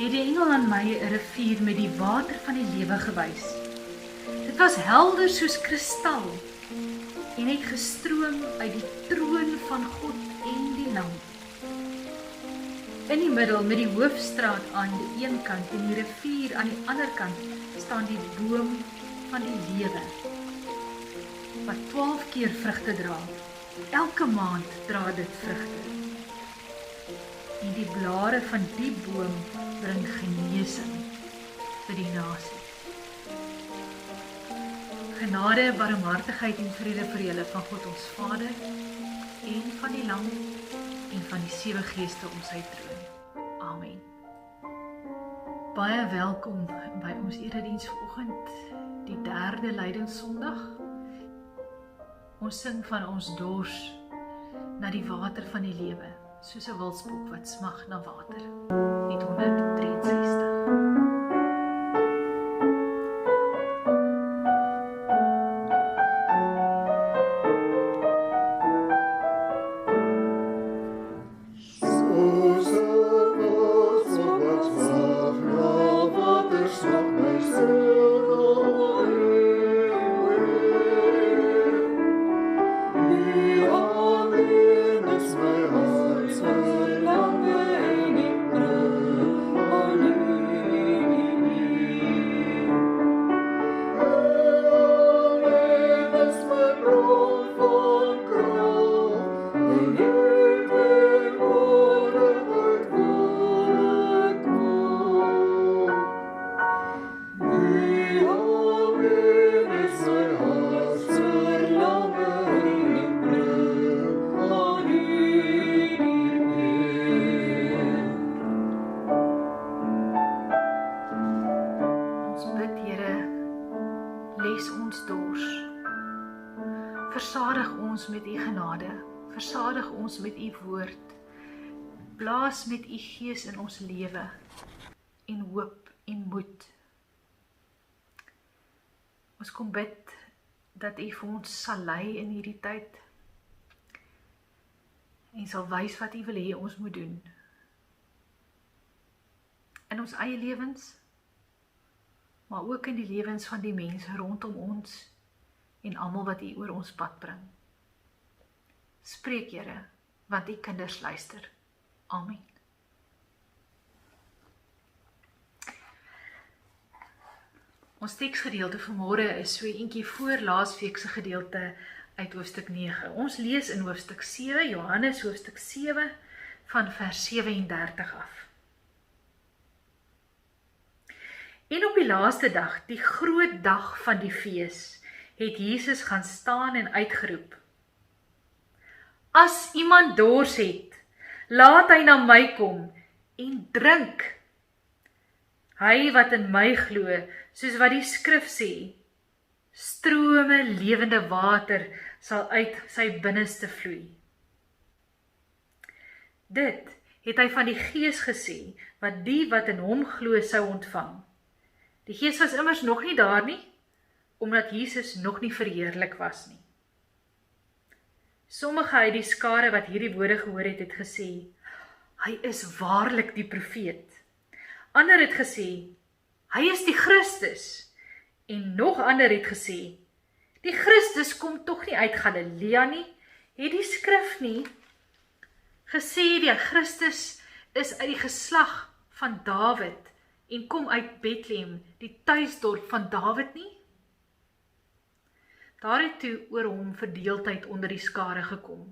het die engel aan my 'n rivier met die water van die lewe gewys. Dit was helder soos kristal en het gestroom uit die troon van God en die Lam. In die middel met die hoofstraat aan die een kant en die rivier aan die ander kant staan die boom van die lewe, wat 12 keer vrugte dra. Elke maand dra dit vrugte. En die blare van die boom bring genesing vir die nasie. Genade, barmhartigheid en vrede vir julle van God ons Vader en van die Lam en van die 7 geeste om sy troon. Amen. Baie welkom by ons erediens vanoggend, die 3de Lydingssondag. Ons sing van ons dors na die water van die lewe, soos 'n wilsbok wat smag na water. Lied 163. Versadig ons met u genade, versadig ons met u woord, blaas met u gees in ons lewe, en hoop en moed. Ons kom bid, dat u vir ons sal lei in hierdie tyd, en sal wys wat u wil hê ons moet doen. In ons eie lewens, maar ook in die lewens van die mense rondom ons, en almal wat u oor ons pad bring. Spreek, Here, want u kinders luister. Amen. Ons teksgedeelte vanmôre is so eentjie voor laasweek se gedeelte uit hoofstuk 9. Ons lees in hoofstuk 7, Johannes hoofstuk 7, van vers 37 af. En op die laaste dag, die groot dag van die fees, het Jesus gaan staan en uitgeroep: As iemand dors het, laat hy na my kom en drink. Hy wat in my glo, soos wat die skrif sê, strome lewende water sal uit sy binneste vloei. Dit het hy van die Gees gesê, wat die wat in hom glo sou ontvang. Die Gees was immers nog nie daar nie, omdat Jesus nog nie verheerlik was nie. Sommige uit die skare wat hierdie woorde gehoor het gesê, hy is waarlik die profeet. Ander het gesê, hy is die Christus. En nog ander het gesê, die Christus kom tog nie uit Galilea nie, het die skrif nie gesê die Christus is uit die geslag van Dawid en kom uit Bethlehem, die tuisdorp van Dawid nie? Daar het toe oor hom verdeeldheid onder die skare gekom,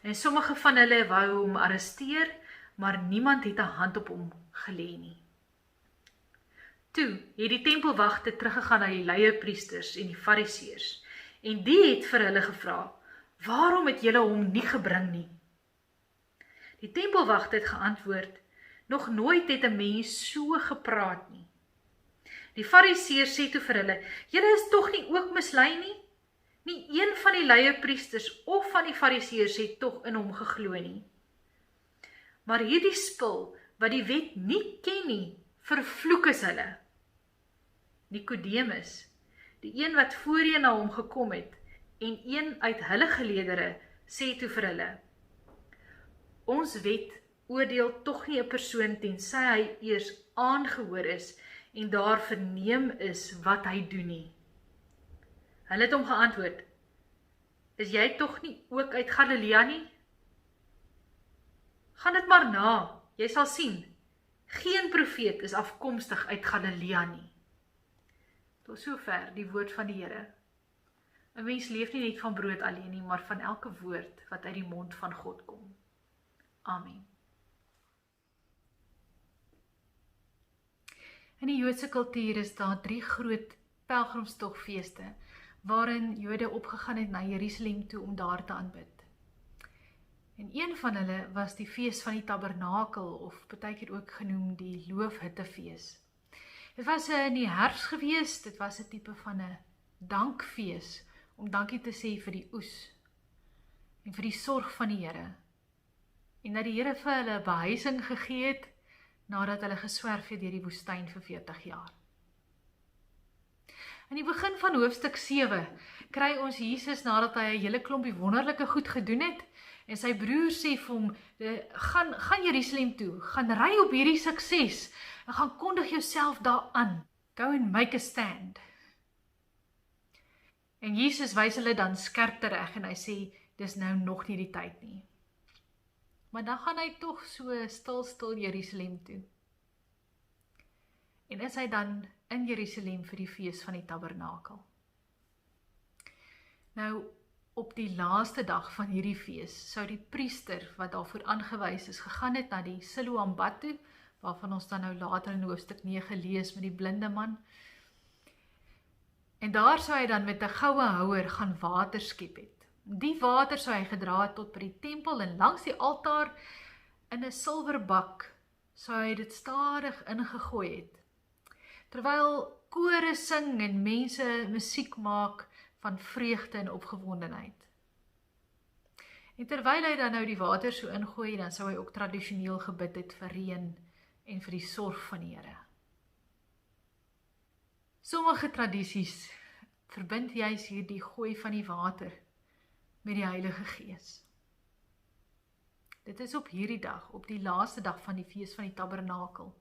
en sommige van hulle wou hom arresteer, maar niemand het 'n hand op hom gelê nie. Toe het die tempelwagte teruggegaan na die leierpriesters en die fariseërs, en die het vir hulle gevra, waarom het julle hom nie gebring nie? Die tempelwagte het geantwoord, nog nooit het 'n mens so gepraat nie. Die fariseërs sê toe vir hulle, julle is tog nie ook mislei nie? Nie een van die leierpriesters of van die fariseërs het tog in hom geglo nie. Maar hierdie spul, wat die wet nie ken nie, vervloek is hulle. Nikodemus, die een wat voorheen na hom gekom het, en een uit hulle geleerdere, sê toe vir hulle, ons wet oordeel tog nie 'n persoon tensy hy eers aangehoor is en daar verneem is wat hy doen nie. Hulle het hom geantwoord, is jy tog nie ook uit Galilea nie? Gaan dit maar na, jy sal sien, geen profeet is afkomstig uit Galilea nie. Tot sover die woord van die Here. 'n Mens leef nie net van brood alleen nie, maar van elke woord wat uit die mond van God kom. Amen. In die Joodse kultuur is daar 3 groot pelgrimstogfeeste, waarin Jode opgegaan het na Jerusalem toe om daar te aanbid. En een van hulle was die fees van die tabernakel, of partykeer ook genoem die loofhuttefees. Dit was in die herfs gewees, dit was 'n tipe van 'n dankfees, om dankie te sê vir die oes, en vir die sorg van die Here, en dat die Here vir hulle behuising gegee het, nadat hulle geswerf het deur die woestyn vir 40 jaar. In die begin van hoofstuk 7, kry ons Jesus nadat hy 'n hele klompie wonderlike goed gedoen het, en sy broer sê vir hom, gaan Jerusalem toe, gaan ry op hierdie sukses, en gaan kondig jouself daar aan, go and make a stand. En Jesus wys hulle dan skerp tereg, en hy sê, dis nou nog nie die tyd nie. Maar dan gaan hy tog so stil Jerusalem toe. En is hy dan in Jerusalem vir die fees van die tabernakel. Nou, op die laaste dag van hierdie fees, sou die priester, wat daarvoor aangewys is, gegaan het na die Siloam-bad toe, waarvan ons dan nou later in hoofstuk 9 lees met die blinde man. En daar sou hy dan met 'n goue houer gaan water skep het. Die water sou hy gedra het tot by die tempel, en langs die altaar in 'n silverbak sou hy dit stadig ingegooi het. Terwyl kore sing en mense musiek maak van vreugde en opgewondenheid. En terwyl hy dan nou die water so ingooi, dan sou hy ook tradisioneel gebid het vir reën en vir die sorg van die Here. Sommige tradisies verbind juis hierdie gooi van die water met die Heilige Gees. Dit is op hierdie dag, op die laaste dag van die fees van die tabernakel,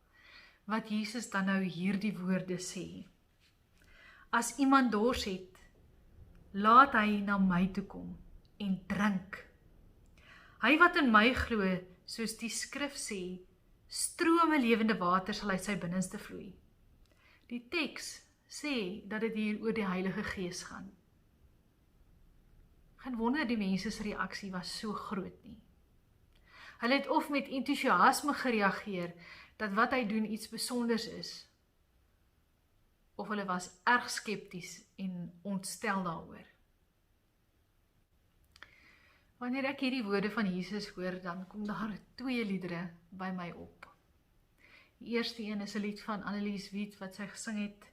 wat Jesus dan nou hierdie woorde sê. As iemand dors het, laat hy na my toe kom en drink. Hy wat in my glo, soos die skrif sê, strome lewende water sal uit sy binneste vloei. Die teks sê dat dit hier oor die Heilige Gees gaan. Geen wonder die mense se reaksie was so groot nie. Hulle het of met entoesiasme gereageer, dat wat hy doen iets besonders is, of hulle was erg skepties en ontstel daaroor. Wanneer ek hierdie woorde van Jesus hoor, dan kom daar 2 liedere by my op. Die eerste een is 'n lied van Annelies Wiet, wat sy gesing het,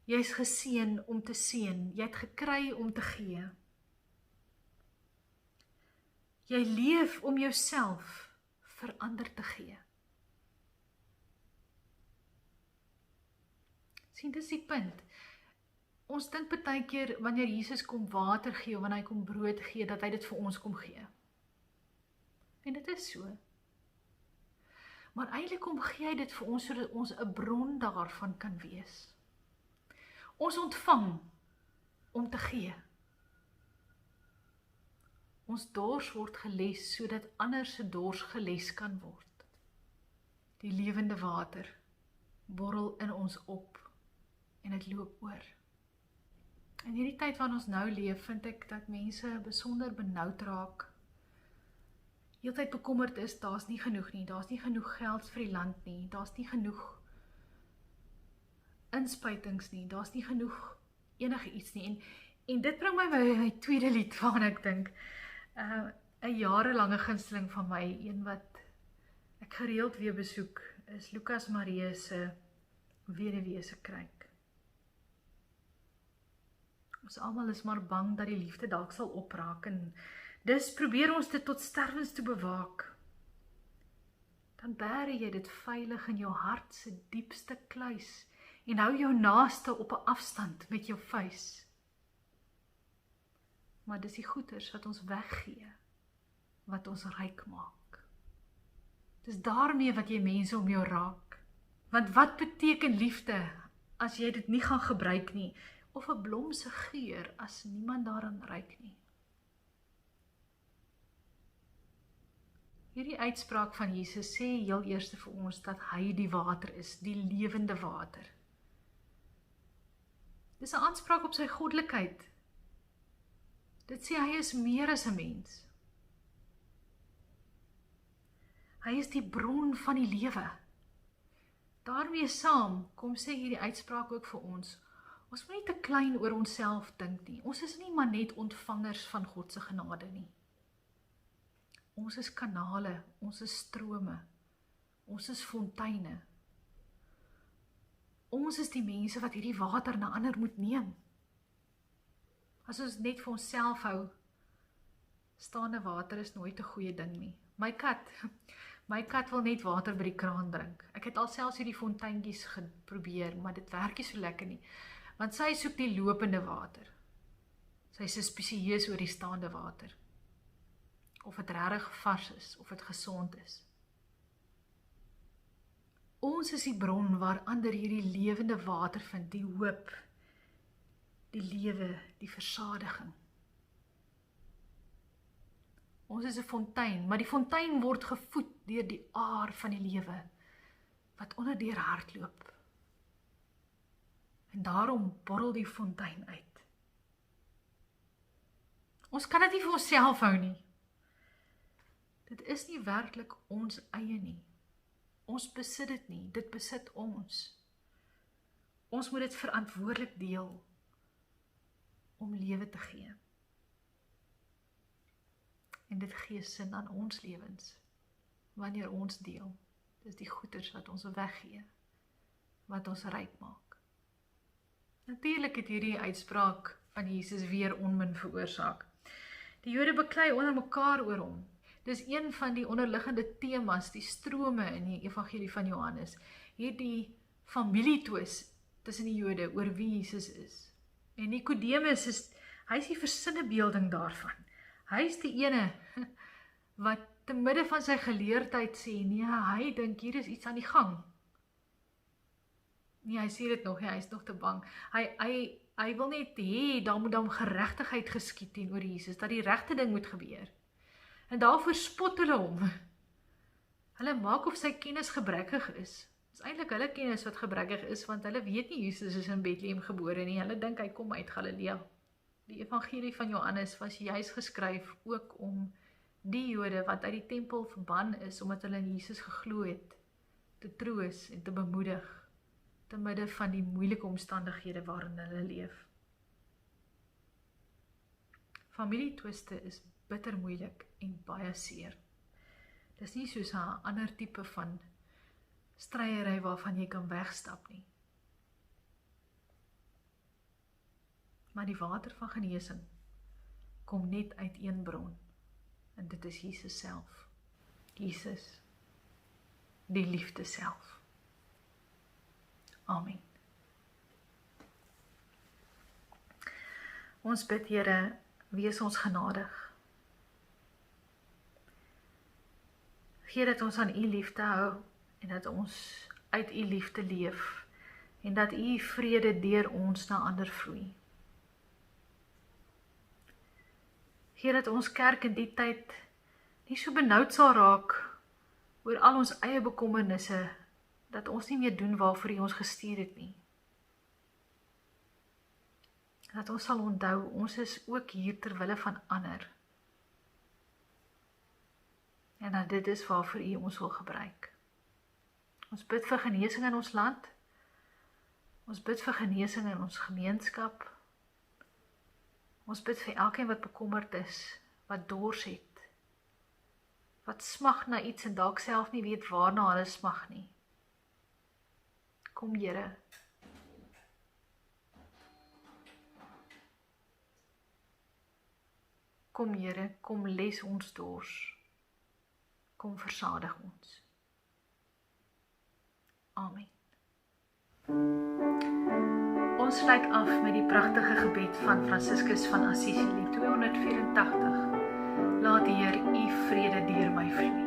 jy is geseën om te seën, jy het gekry om te gee. Jy leef om jouself vir ander te gee. Sien, dis die punt. Ons dink baie keer, wanneer Jesus kom water gee, of wanneer hy kom brood gee, dat hy dit vir ons kom gee. En dit is so. Maar eintlik kom gee hy dit vir ons, sodat ons 'n bron daarvan kan wees. Ons ontvang om te gee. Ons dors word geles, sodat ander se dors geles kan word. Die lewende water borrel in ons op, en dit loop oor. In hierdie tyd waarin ons nou leef, vind ek dat mense besonder benoud raak. Heeltyd bekommerd is, daar's nie genoeg nie, daar's nie genoeg geld vir die land nie, daar's nie genoeg inspuitings nie, daar's nie genoeg enige iets nie. En dit bring my by my tweede lied, waarvan ek dink, 'n jarelange gunsteling van my, een wat ek gereeld weer besoek, is Lukas Marie se Weduwee se kruik. Ons almal is maar bang dat die liefde dalk sal opraak, en dus probeer ons dit tot sterwens toe bewaak. Dan bære jy dit veilig in jou hart se diepste kluis, en hou jou naaste op 'n afstand met jou vuis. Maar dis die goeders wat ons weggee, wat ons ryk maak. Dis daarmee wat jy mense om jou raak. Want wat beteken liefde as jy dit nie gaan gebruik nie, of 'n blom se geur as niemand daaraan ruik nie? Hierdie uitspraak van Jesus sê heel eers vir ons dat hy die water is, die lewende water. Dis 'n aanspraak op sy goddelikheid. Dit sê hy is meer as 'n mens. Hy is die bron van die lewe. Daarmee saam kom sê hierdie uitspraak ook vir ons. Ons moet nie te klein oor onsself dink nie. Ons is nie maar net ontvangers van God se genade nie. Ons is kanale, ons is strome, ons is fonteine. Ons is die mense wat hierdie water na ander moet neem. As ons net vir onsself hou, staande water is nooit 'n goeie ding nie. My kat wil net water by die kraan drink. Ek het alselfs hierdie fonteintjies geprobeer, maar dit werk nie so lekker nie. Want sy soek die lopende water. Sy is spesieus oor die staande water. Of dit regtig vars is, of dit gesond is. Ons is die bron waar ander hierdie lewende water vind, die hoop, die lewe, die versadiging. Ons is 'n fontein, maar die fontein word gevoed deur die aar van die lewe, wat onder deur hardloop. En daarom borrel die fontein uit. Ons kan dit nie vir onsself hou nie. Dit is nie werklik ons eie nie. Ons besit dit nie, dit besit ons. Ons moet dit verantwoordelik deel om lewe te gee. En dit gee sin aan ons lewens, wanneer ons deel. Dis die goeders wat ons weggee, wat ons ryk maak. Natuurlik het hierdie uitspraak van Jesus weer onmin veroorsaak. Die Jode beklei onder mekaar oor hom. Dis een van die onderliggende temas, die strome in die evangelie van Johannes. Hierdie familietwis tussen die Jode oor wie Jesus is. En Nikodemus hy is die versinnebeelding daarvan. Hy is die ene wat te midde van sy geleerdheid sê, nee, hy dink hier is iets aan die gang. Nee, hy sê dit nog, hy is nog te bang. Hy wil net hê, daar moet dan geregtigheid geskied teenoor Jesus, dat die regte ding moet gebeur. En daarvoor spot hulle hom. Hulle maak of sy kennis gebrekkig is. Dit is eintlik hulle kennis wat gebrekkig is, want hulle weet nie Jesus is in Bethlehem gebore nie. Hulle dink hy kom uit Galilea. Die evangelie van Johannes was juis geskryf ook om die Jode wat uit die tempel verban is, omdat hulle in Jesus geglo het, te troos en te bemoedig, te midde van die moeilike omstandighede waarin hulle leef. Familietwiste is bitter moeilik en baie seer. Dis nie soos 'n ander tipe van stryery waarvan jy kan wegstap nie. Maar die water van genesing kom net uit een bron, en dit is Jesus self. Jesus, die liefde self. Amen. Ons bid, Here, wees ons genadig. Gee dat ons aan U liefde hou, en dat ons uit U liefde leef, en dat U vrede deur ons na ander vloei. Gee dat ons kerk in die tyd nie so benoud sal raak oor al ons eie bekommernisse, dat ons nie meer doen waarvoor U ons gestuur het nie. Dat ons sal onthou, ons is ook hier ter wille van ander. En dat dit is waarvoor U ons wil gebruik. Ons bid vir genesing in ons land. Ons bid vir genesing in ons gemeenskap. Ons bid vir elkeen wat bekommerd is, wat dors het, wat smag na iets en dalk self nie weet waarna hulle smag nie. Kom, Here. Kom, Here, kom les ons dors. Kom versadig ons. Amen. Ons sluit af met die pragtige gebed van Franciscus van Assisi, 284. Laat die Heer U vrede deur my vloei.